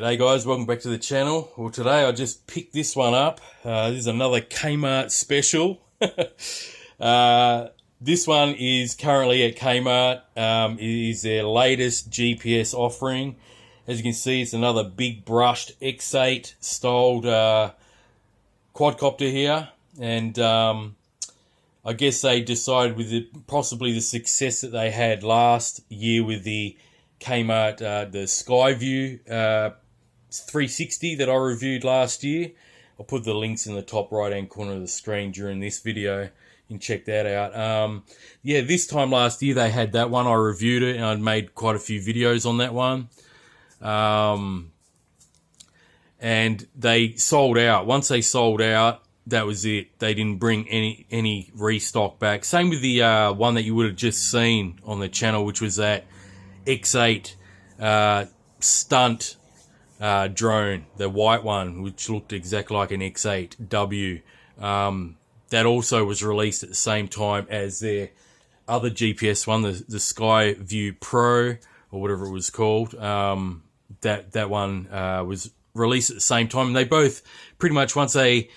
G'day guys, welcome back to the channel. Well, today I just picked this one up. This is another Kmart special. This one is currently at Kmart. It is their latest GPS offering. As you can see, it's another big brushed X8 styled quadcopter here. And I guess they decided with possibly the success that they had last year with the Kmart, the SkyView 360 that I reviewed last year. I'll put the links in the top right hand corner of the screen during this video. You can check that out. Yeah, this time last year they had that one. I reviewed it and I'd made quite a few videos on that one. And they sold out. Once they sold out, that was it. They didn't bring any restock back. Same with the one that you would have just seen on the channel, which was that X8 stunt drone, the white one, which looked exactly like an X8W. That also was released at the same time as their other GPS one, the SkyView Pro, or whatever it was called. That one was released at the same time. And they both, pretty much once they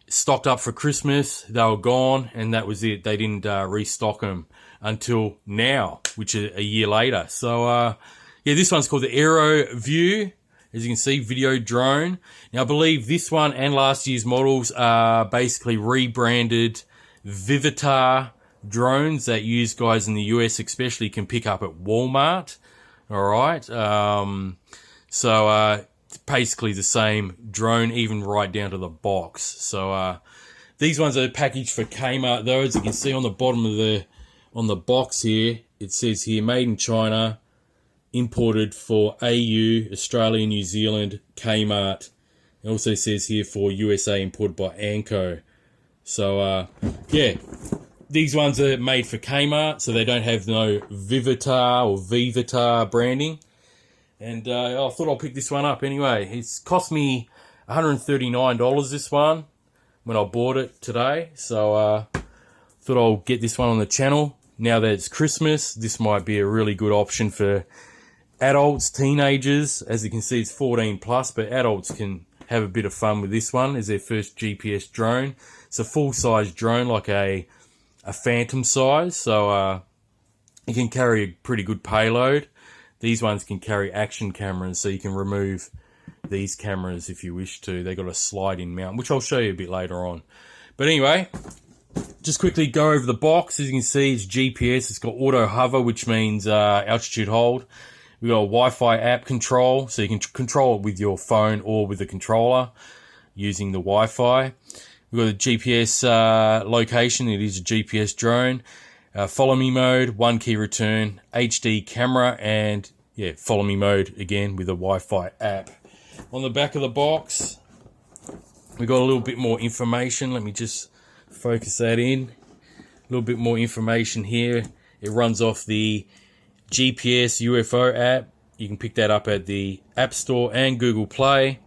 stocked up for Christmas, they were gone, and that was it. They didn't restock them until now, which is a year later. So, yeah, this one's called the AeroView. As you can see, video drone. Now, I believe this one and last year's models are basically rebranded Vivitar drones that you guys in the US especially can pick up at Walmart. All right. So, basically the same drone, even right down to the box. So, these ones are packaged for Kmart, though. As you can see on the bottom of the box here, it says here, made in China, imported for AU, Australia, New Zealand, Kmart. It also says here for USA, imported by Anko. So, yeah, these ones are made for Kmart, so they don't have no Vivitar or Vivitar branding. And I thought I'll pick this one up anyway. It's cost me $139, this one, when I bought it today. So, thought I'll get this one on the channel. Now that it's Christmas, this might be a really good option for adults, teenagers. As you can see, it's 14 plus, but adults can have a bit of fun with this one as their first GPS drone. It's a full-size drone, like a phantom size, so it can carry a pretty good payload. These ones can carry action cameras, so you can remove these cameras if you wish to. They got a slide-in mount, which I'll show you a bit later on. But anyway, just quickly go over the box. As you can see, it's GPS. It's got auto hover, which means altitude hold. We've got a Wi-Fi app control, so you can control it with your phone or with a controller using the Wi-Fi. We've got a GPS location. It is a GPS drone. Follow me mode, one key return, HD camera, and yeah, follow me mode again with a Wi-Fi app. On the back of the box, we've got a little bit more information. Let me just focus that in. A little bit more information here. It runs off the GPS UFO app. You can pick that up at the App Store and Google Play,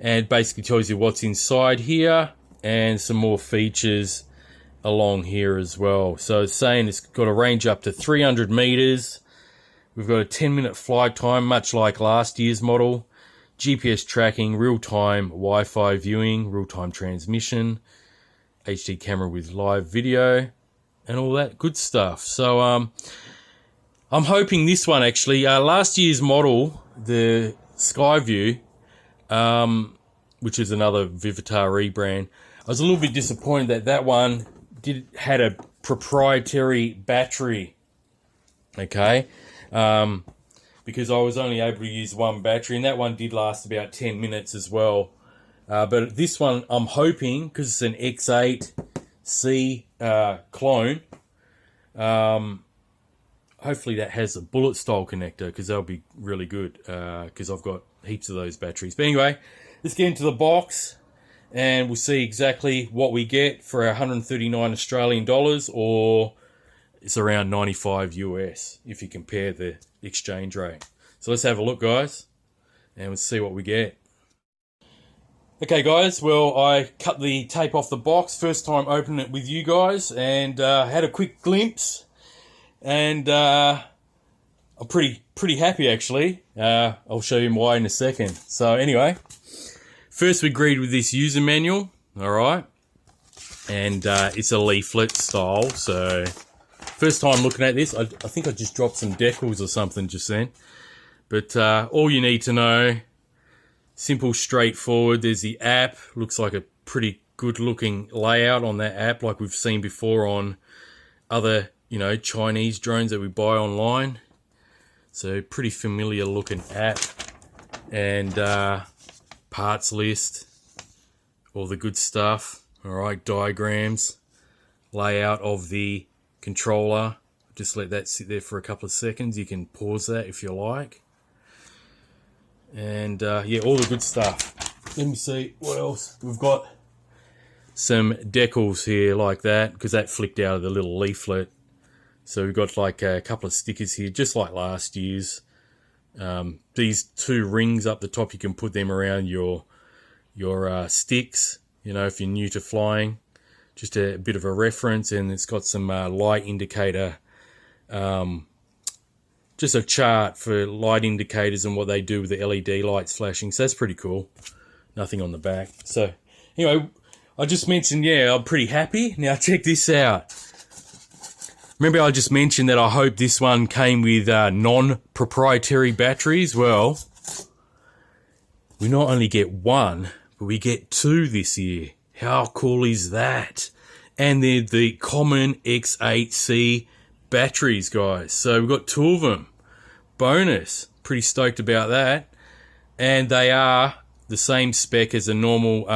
and basically tells you what's inside here and some more features along here as well. So it's saying it's got a range up to 300 meters. We've got a 10-minute flight time, much like last year's model. GPS tracking, real-time Wi-Fi viewing, real-time transmission, HD camera with live video, and all that good stuff. So I'm hoping this one actually, last year's model, the SkyView, which is another Vivitar rebrand, I was a little bit disappointed that one had a proprietary battery, okay, because I was only able to use one battery, and that one did last about 10 minutes as well. But this one, I'm hoping, because it's an X8C clone, hopefully that has a bullet style connector, because that'll be really good, because I've got heaps of those batteries. But anyway, let's get into the box, and we'll see exactly what we get for our 139 Australian dollars, or it's around 95 US if you compare the exchange rate. So let's have a look, guys, and we'll see what we get. Okay, guys, well, I cut the tape off the box, first time opening it with you guys, and had a quick glimpse, and I'm pretty happy actually. I'll show you why in a second. So anyway, first we agreed with this user manual, all right, and it's a leaflet style. So first time looking at this, I think I just dropped some decals or something just then. But all you need to know, simple, straightforward. There's the app. Looks like a pretty good looking layout on that app, like we've seen before on other, Chinese drones that we buy online. So pretty familiar looking app, and parts list, all the good stuff. All right, diagrams, layout of the controller. Just let that sit there for a couple of seconds. You can pause that if you like. And yeah, all the good stuff. Let me see what else. We've got some decals here like that, because that flicked out of the little leaflet. So we've got like a couple of stickers here, just like last year's. These two rings up the top, you can put them around your sticks, if you're new to flying. Just a bit of a reference, and it's got some light indicator, just a chart for light indicators and what they do with the LED lights flashing. So that's pretty cool. Nothing on the back. So anyway, I just mentioned, yeah, I'm pretty happy. Now check this out. Remember I just mentioned that I hope this one came with non-proprietary batteries? Well, we not only get one, but we get two this year. How cool is that? And they're the common X8C batteries, guys. So we've got two of them. Bonus. Pretty stoked about that. And they are the same spec as a normal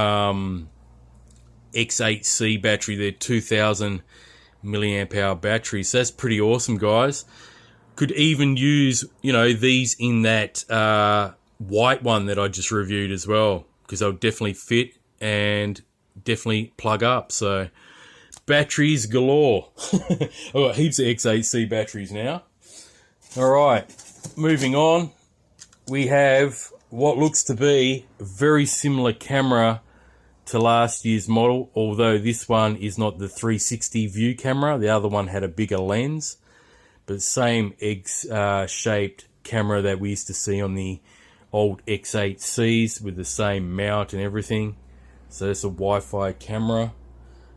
X8C battery. They're 2000 milliamp hour batteries. So that's pretty awesome, guys. Could even use, these in that white one that I just reviewed as well, because they'll definitely fit and definitely plug up. So batteries galore. I've got heaps of X8C batteries now. All right, moving on. We have what looks to be a very similar camera to last year's model, although this one is not the 360 view camera. The other one had a bigger lens, but same egg-shaped camera that we used to see on the old X8Cs with the same mount and everything. So it's a Wi-Fi camera.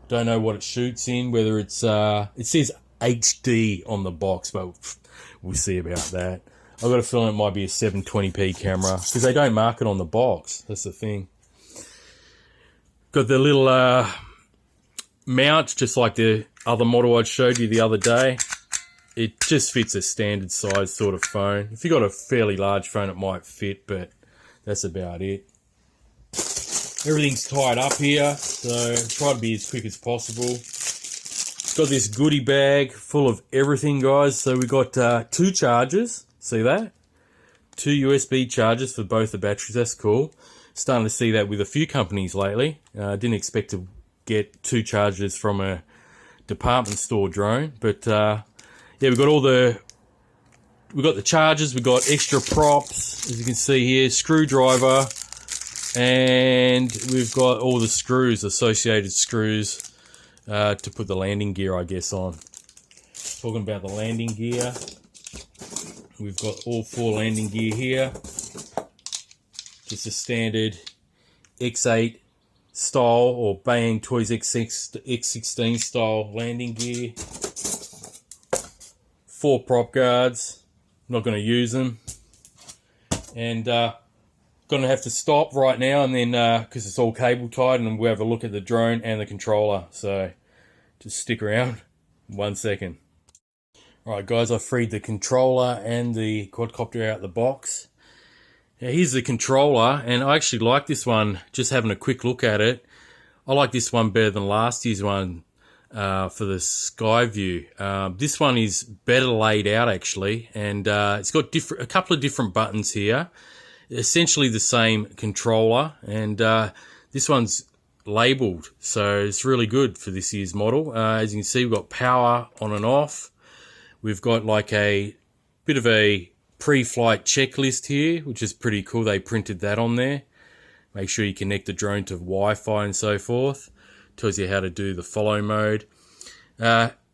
Don't know what it shoots in, whether it's it says HD on the box, but we'll see about that. I've got a feeling it might be a 720p camera, because they don't mark it on the box. That's the thing. Got the little mount, just like the other model I showed you the other day. It just fits a standard size sort of phone. If you've got a fairly large phone, it might fit, but that's about it. Everything's tied up here, so try to be as quick as possible. Got this goodie bag full of everything, guys. So we got two chargers. See that? Two USB chargers for both the batteries. That's cool. Starting to see that with a few companies lately. Didn't expect to get two chargers from a department store drone, but yeah, we've got the chargers. We've got extra props, as you can see here, screwdriver, and we've got all the screws, associated screws, to put the landing gear, I guess, on. Talking about the landing gear, we've got all four landing gear here. Just a standard X8 style or Bang Toys X16 style landing gear. Four prop guards. Not going to use them. And going to have to stop right now, and then because it's all cable tied, and we'll have a look at the drone and the controller. So just stick around 1 second. Alright guys, I freed the controller and the quadcopter out of the box. Now here's the controller, and I actually like this one. Just having a quick look at it, I like this one better than last year's one for the sky view. This one is better laid out actually, and it's got a couple of different buttons here. Essentially the same controller, and this one's labeled, so it's really good for this year's model. As you can see, we've got power on and off. We've got like a bit of a pre-flight checklist here, which is pretty cool. They printed that on there. Make sure you connect the drone to Wi-Fi and so forth. Tells you how to do the follow mode.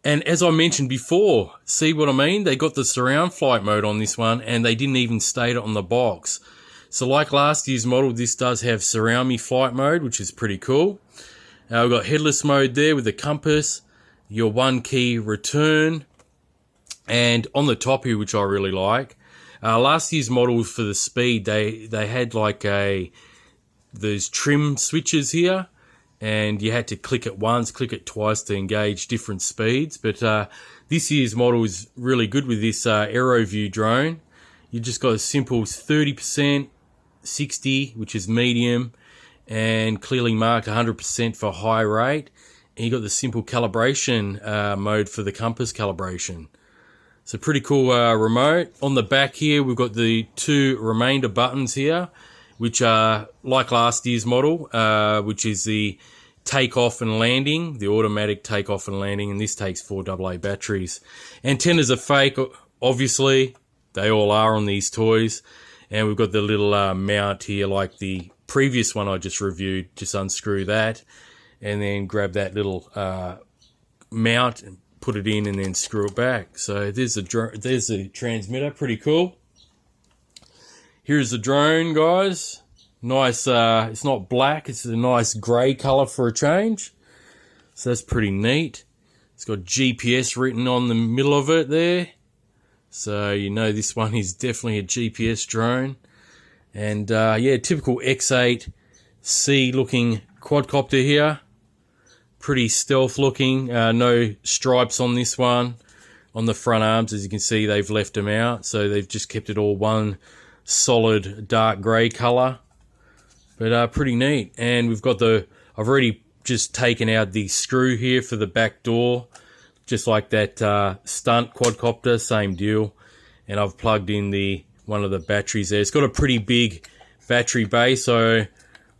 And as I mentioned before, see what I mean? They got the surround flight mode on this one, and they didn't even state it on the box. So like last year's model, this does have surround me flight mode, which is pretty cool. We've got headless mode there with the compass, your 1 key return, and on the top here, which I really like, last year's model for the speed, they had like those trim switches here, and you had to click it once, click it twice to engage different speeds. But this year's model is really good with this AeroView drone. You just got a simple 30%, 60, which is medium, and clearly marked 100% for high rate. And you got the simple calibration mode for the compass calibration. It's a pretty cool remote. On the back here, we've got the 2 remainder buttons here, which are like last year's model, which is the takeoff and landing, the automatic takeoff and landing, and this takes 4 AA batteries. Antennas are fake, obviously. They all are on these toys. And we've got the little mount here like the previous one I just reviewed. Just unscrew that and then grab that little mount and put it in and then screw it back. So there's the transmitter, pretty cool. Here's the drone, guys. Nice, it's not black, it's a nice grey colour for a change. So that's pretty neat. It's got GPS written on the middle of it there. So you know this one is definitely a GPS drone. And yeah, typical X8C looking quadcopter here. Pretty stealth looking. No stripes on this one. On the front arms, as you can see, they've left them out. So they've just kept it all one solid dark grey colour. But pretty neat. And we've got I've already just taken out the screw here for the back door. Just like that stunt quadcopter, same deal. And I've plugged in one of the batteries there. It's got a pretty big battery bay, so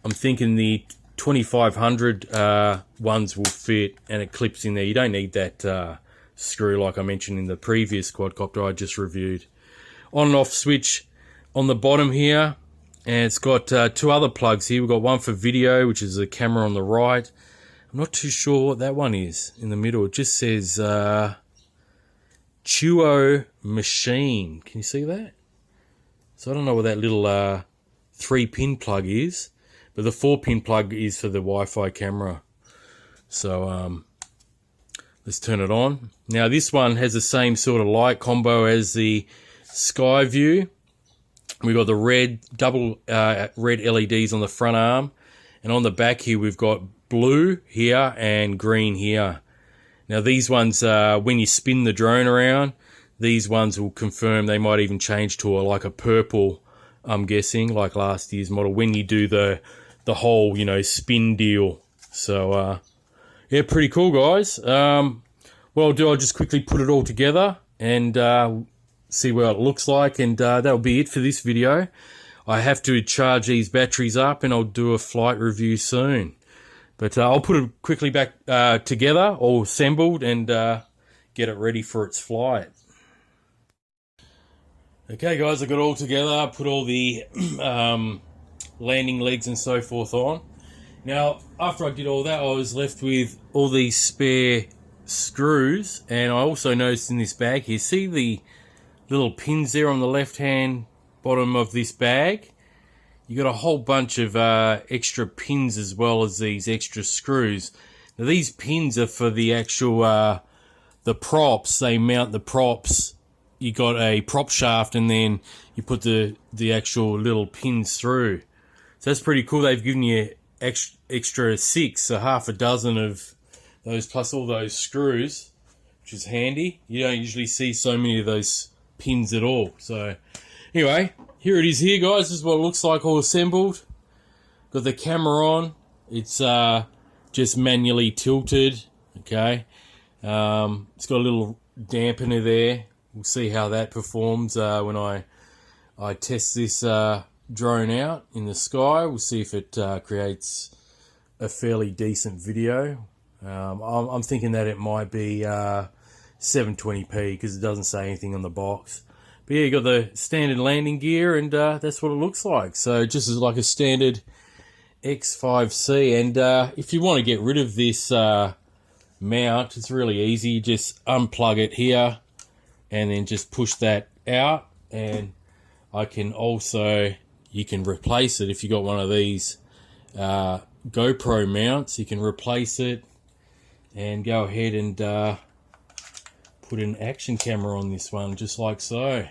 I'm thinking the 2500 ones will fit, and it clips in there. You don't need that screw like I mentioned in the previous quadcopter I just reviewed. On and off switch on the bottom here, and it's got 2 other plugs here. We've got one for video, which is the camera on the right. I'm not too sure what that one is in the middle. It just says Chuo Machine. Can you see that? So I don't know what that little 3-pin plug is, but the 4-pin plug is for the Wi-Fi camera. So let's turn it on. Now this one has the same sort of light combo as the Skyview. We've got the red red LEDs on the front arm, and on the back here we've got blue here and green here. Now these ones, when you spin the drone around, these ones will confirm. They might even change to like a purple, I'm guessing, like last year's model, when you do the whole, you know, spin deal. So yeah, pretty cool, guys. What I'll do, I'll just quickly put it all together and see what it looks like, and that'll be it for this video. I have to charge these batteries up, and I'll do a flight review soon. But I'll put it quickly back together, all assembled, and get it ready for its flight. Okay, guys, I got it all together. I put all the landing legs and so forth on. Now, after I did all that, I was left with all these spare screws, and I also noticed in this bag here, see the little pins there on the left-hand bottom of this bag? You got a whole bunch of extra pins as well as these extra screws. Now these pins are for the actual the props. They mount the props. You got a prop shaft, and then you put the actual little pins through. So that's pretty cool. They've given you extra 6, so half a dozen of those plus all those screws, which is handy. You don't usually see so many of those pins at all. So anyway, here it is here, guys. This is what it looks like all assembled. Got the camera on. It's just manually tilted. Okay. It's got a little dampener there. We'll see how that performs when I test this drone out in the sky. We'll see if it creates a fairly decent video. I'm thinking that it might be 720p because it doesn't say anything on the box. But yeah, you got the standard landing gear, and that's what it looks like. So just as like a standard X5C. And if you want to get rid of this mount. It's really easy. You just unplug it here and then just push that out, and I can also, you can replace it if you got one of these GoPro mounts. You can replace it and go ahead and put an action camera on this one, just like so.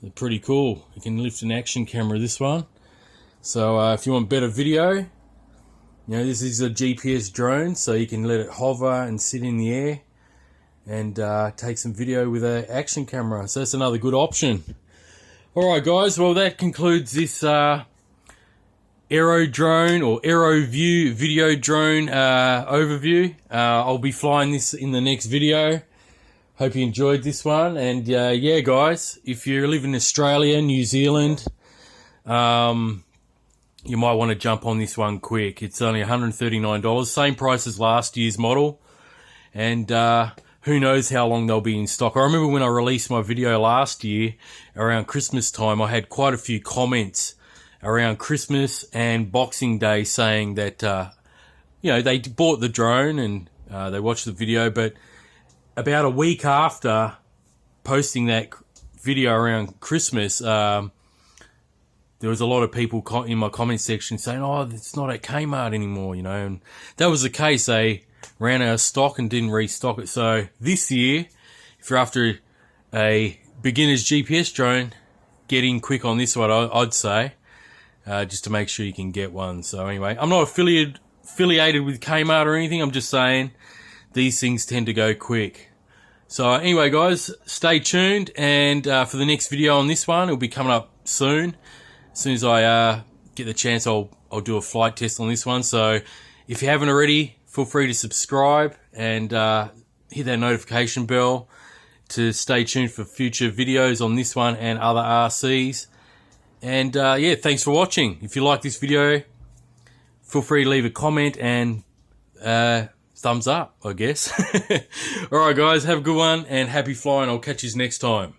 They're pretty cool. You can lift an action camera, this one. So if you want better video, you know, this is a GPS drone, so you can let it hover and sit in the air and take some video with an action camera. So that's another good option. Alright guys, well that concludes this Aero drone or AeroView video drone overview. I'll be flying this in the next video. Hope you enjoyed this one. And yeah guys, if you live in Australia, New Zealand, you might want to jump on this one quick. It's only $139, same price as last year's model. And who knows how long they'll be in stock. I remember when I released my video last year around Christmas time, I had quite a few comments around Christmas and Boxing Day saying that you know, they bought the drone and they watched the video, but about a week after posting that video around Christmas, there was a lot of people in my comment section saying, oh, it's not at Kmart anymore, you know, and that was the case. They ran out of stock and didn't restock it. So this year, if you're after a beginner's GPS drone, get in quick on this one, I'd say, just to make sure you can get one. So anyway, I'm not affiliated with Kmart or anything. I'm just saying these things tend to go quick. So anyway, guys, stay tuned. And for the next video on this one, it'll be coming up soon. As soon as I get the chance, I'll do a flight test on this one. So if you haven't already, feel free to subscribe and hit that notification bell to stay tuned for future videos on this one and other RCs. And yeah, thanks for watching. If you like this video, feel free to leave a comment and thumbs up, I guess. Alright guys, have a good one and happy flying. I'll catch you next time.